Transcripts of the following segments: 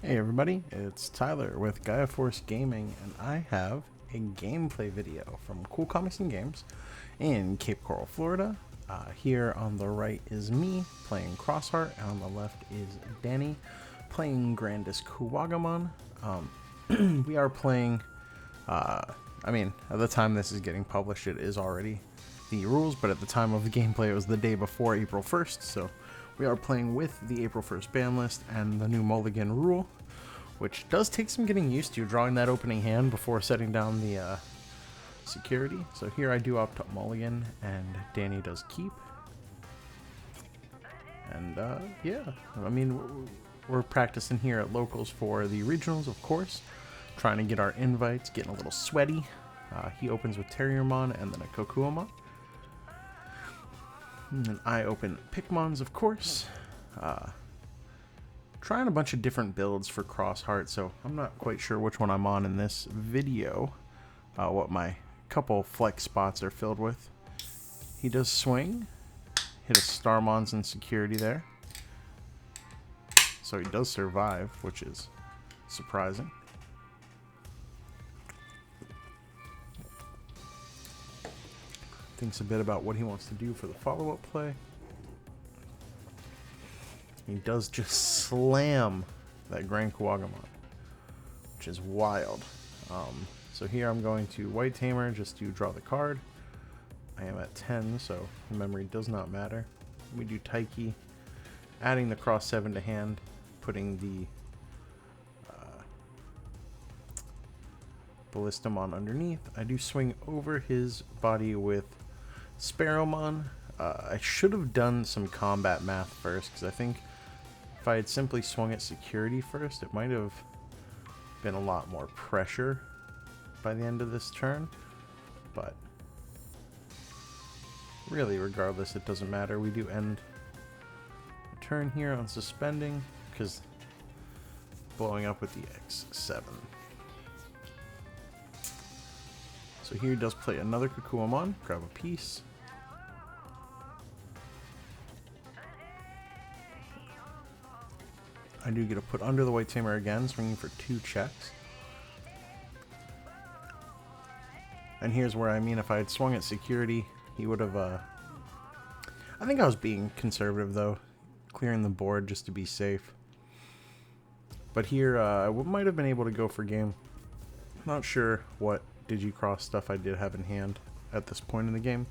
Hey everybody, it's Tyler with Gaia Force Gaming, and I have a gameplay video from Cool Comics and Games in Cape Coral, Florida. Here on the right is me playing Crossheart, and on the left is Danny playing GrandisKuwagamon. We are playing, at the time this is getting published, it is already the rules, but at the time of the gameplay it was the day before April 1st, so we are playing with the April 1st ban list and the new Mulligan rule, which does take some getting used to, drawing that opening hand before setting down the security. So here I do opt to Mulligan, and Danny does keep. And yeah, we're practicing here at locals for the regionals, of course, trying to get our invites, getting a little sweaty. He opens with Terriermon and then a Kokuamon. And then I open Pikmons, of course. Trying a bunch of different builds for Crossheart, so I'm not quite sure which one I'm on in this video, what my couple flex spots are filled with. He does swing, hit a Starmon's in security there. So he does survive, which is surprising. Thinks a bit about what he wants to do for the follow-up play. He does just slam that GrandisKuwagamon, which is wild. So here I'm going to White Tamer just to draw the card. I am at 10, so memory does not matter. We do Taiki, adding the cross 7 to hand, putting the Ballistamon underneath. I do swing over his body with Sparrowmon. I should have done some combat math first, because I think if I had simply swung at security first, it might have been a lot more pressure by the end of this turn. But really, regardless, it doesn't matter. We do end the turn here on suspending, because blowing up with the X7. So here he does play another Kokuamon, grab a piece. I do get to put under the White Tamer again, swinging for 2 checks. And here's where if I had swung at security, he would have, I think I was being conservative though, clearing the board just to be safe. But here, I might have been able to go for game. Not sure what Digicross stuff I did have in hand at this point in the game.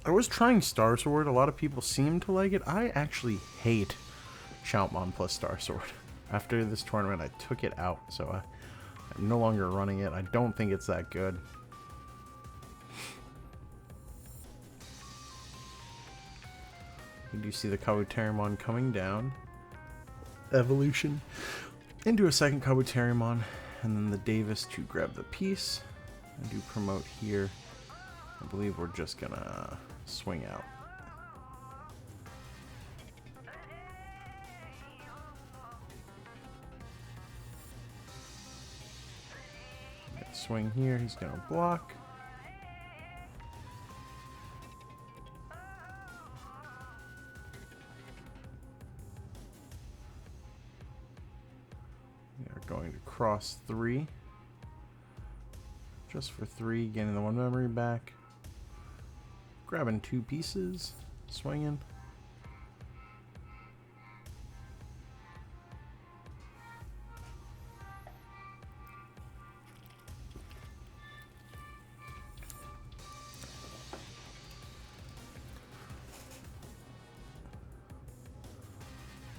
I was trying Star Sword. A lot of people seem to like it. I actually hate Shoutmon plus Star Sword. After this tournament, I took it out, so I'm no longer running it. I don't think it's that good. You do see the Kabuterimon coming down. Evolution into a second Kabuterimon, and then the Davis to grab the piece. I do promote here. I believe we're just gonna swing out. Swing here, he's gonna block. We are going to cross 3. Just for 3, getting the 1 memory back. Grabbing 2 pieces, swinging.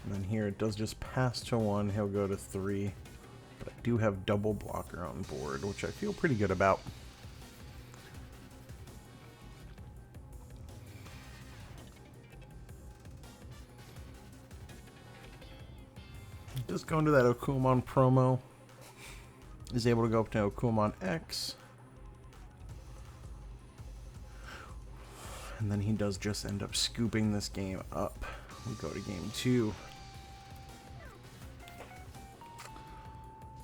And then here it does just pass to 1, he'll go to 3. But I do have double blocker on board, which I feel pretty good about. Just going to that Okumon promo. Is able to go up to Okumon X. And then he does just end up scooping this game up. We go to game 2.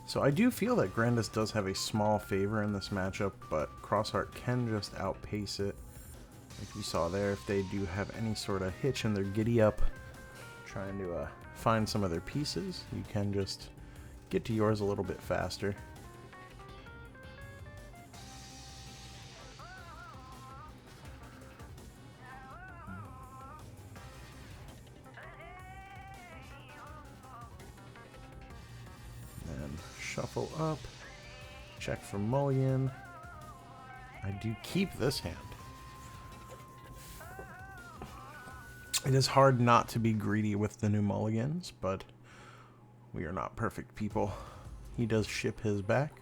So I do feel that Grandis does have a small favor in this matchup, but Crossheart can just outpace it. Like you saw there, if they do have any sort of hitch in their giddy up, trying to find some of their pieces, you can just get to yours a little bit faster. And shuffle up, check for mulligan. I do keep this hand. It is hard not to be greedy with the new mulligans, but we are not perfect people. He does ship his back.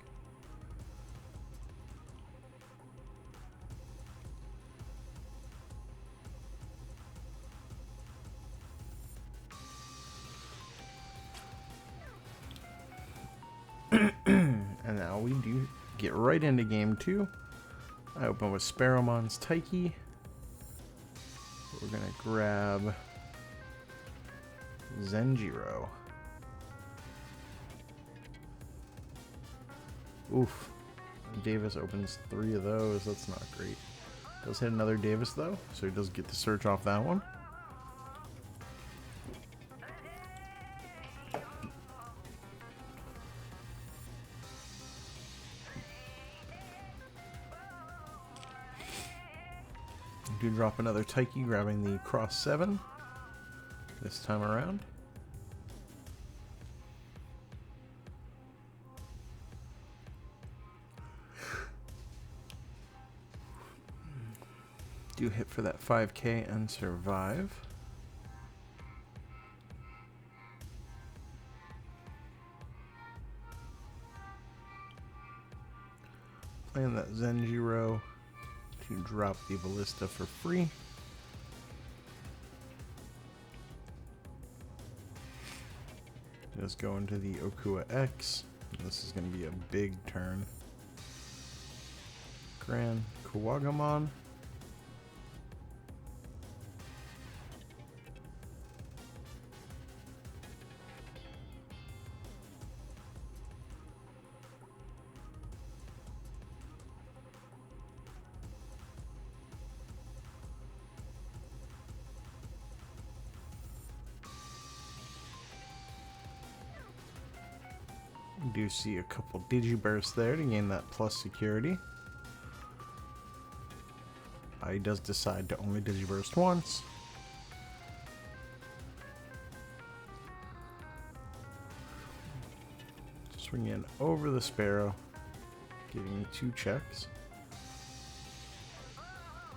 And now we do get right into game 2. I open with Sparrowmon's Taiki. We're gonna grab Zenjiro. Oof. Davis opens 3 of those. That's not great. Does hit another Davis though, so he does get to search off that one. Do drop another Taiki, grabbing the cross 7 this time around. Do hit for that 5k and survive. Playing that Zenjiro to drop the ballista for free. Just go into the Okua X. This is going to be a big turn. GrandisKuwagamon. You do see a couple Digibursts there to gain that plus security. He does decide to only Digiburst once. Swing in over the Sparrow, giving me 2 checks.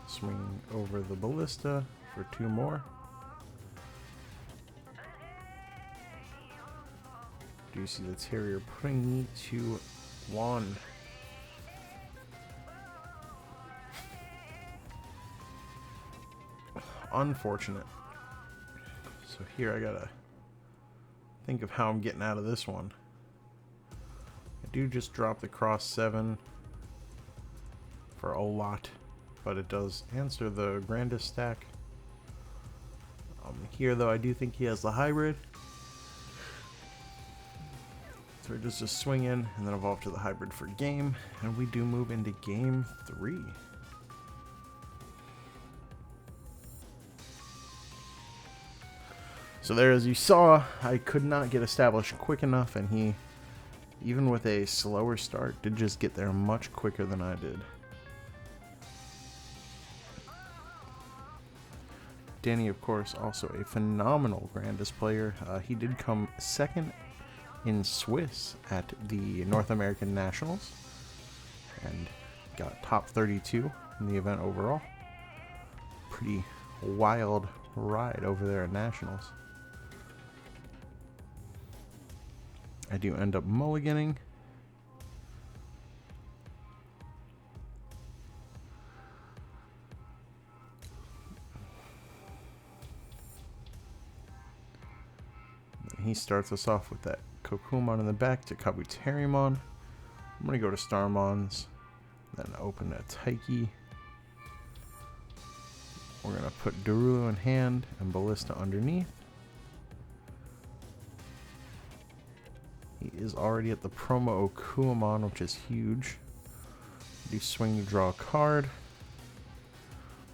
Swing over the Ballista for 2 more. Do you see the Terrier putting me to 1? Unfortunate. So here I gotta think of how I'm getting out of this one. I do just drop the cross 7 for a lot, but it does answer the Grandis stack. Here though, I do think he has the hybrid. So it does just swing in and then evolve to the hybrid for game, and we do move into game 3. So there, as you saw, I could not get established quick enough, and he, even with a slower start, did just get there much quicker than I did. Danny, of course, also a phenomenal Grandis player. He did come second in Swiss at the North American Nationals and got top 32 in the event overall. Pretty wild ride over there at Nationals. I do end up mulliganing. He starts us off with that Kokumon in the back to Kabuterimon. I'm going to go to Starmons, then open a Taiki. We're going to put Darulu in hand and Ballista underneath. He is already at the promo Okuamon, which is huge. Do swing to draw a card.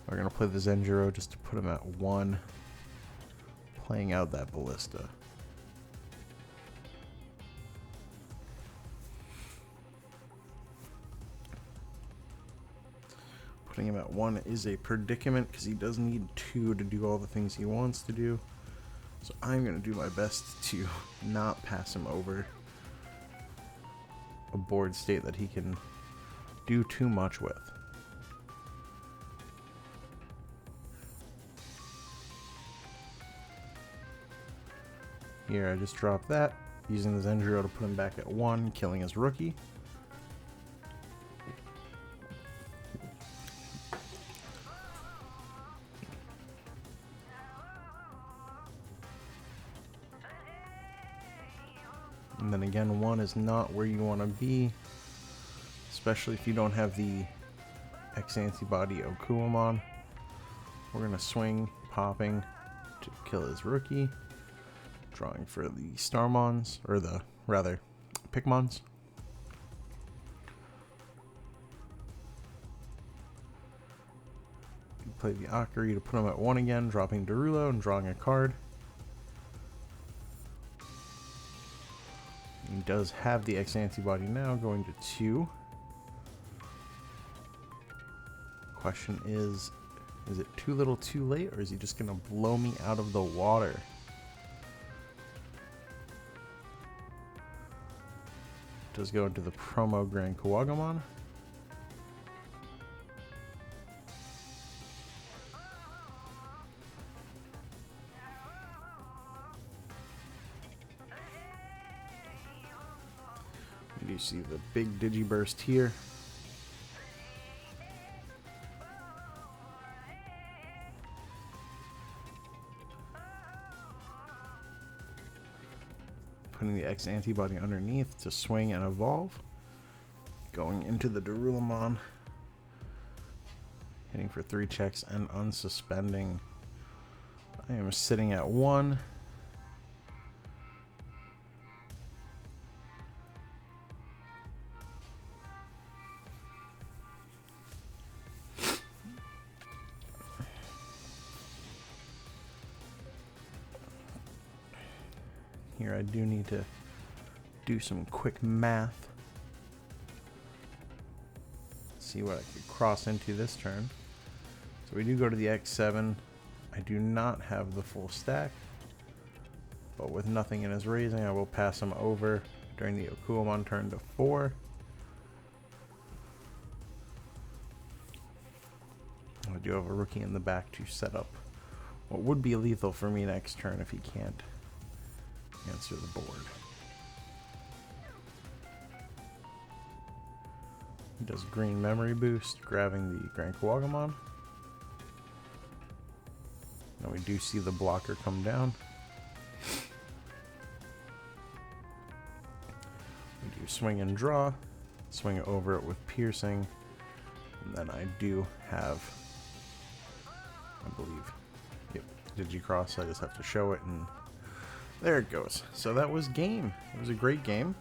We're going to play the Zenjiro just to put him at 1, playing out that Ballista. Putting him at 1 is a predicament because he does need 2 to do all the things he wants to do. So I'm going to do my best to not pass him over a board state that he can do too much with. Here I just dropped that, using the Xros to put him back at 1, killing his rookie. And then again, 1 is not where you want to be, especially if you don't have the X antibody Okuamon. We're going to swing, popping to kill his rookie, drawing for the Starmons, or the, rather, Pikmons. You play the Akari to put him at 1 again, dropping Derulo and drawing a card. He does have the X antibody now, going to 2. Question is it too little too late, or is he just going to blow me out of the water? Does go into the promo GrandisKuwagamon. You see the big Digiburst here. Putting the X antibody underneath to swing and evolve. Going into the Derulamon. Hitting for 3 checks and unsuspending. I am sitting at 1. Here I do need to do some quick math. See what I could cross into this turn. So we do go to the X7. I do not have the full stack, but with nothing in his raising, I will pass him over during the Okuamon turn to 4. I do have a rookie in the back to set up what would be lethal for me next turn if he can't answer the board. He does green memory boost, grabbing the GrandisKuwagamon. Now we do see the blocker come down. We do swing and draw, swing over it with piercing, and then I do have, I believe, yep, Digicross. I just have to show it, and there it goes. So that was game. It was a great game.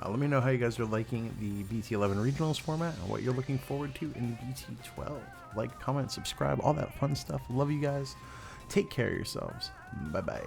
Let me know how you guys are liking the BT11 regionals format and what you're looking forward to in BT12. Like, comment, subscribe, all that fun stuff. Love you guys. Take care of yourselves. Bye-bye.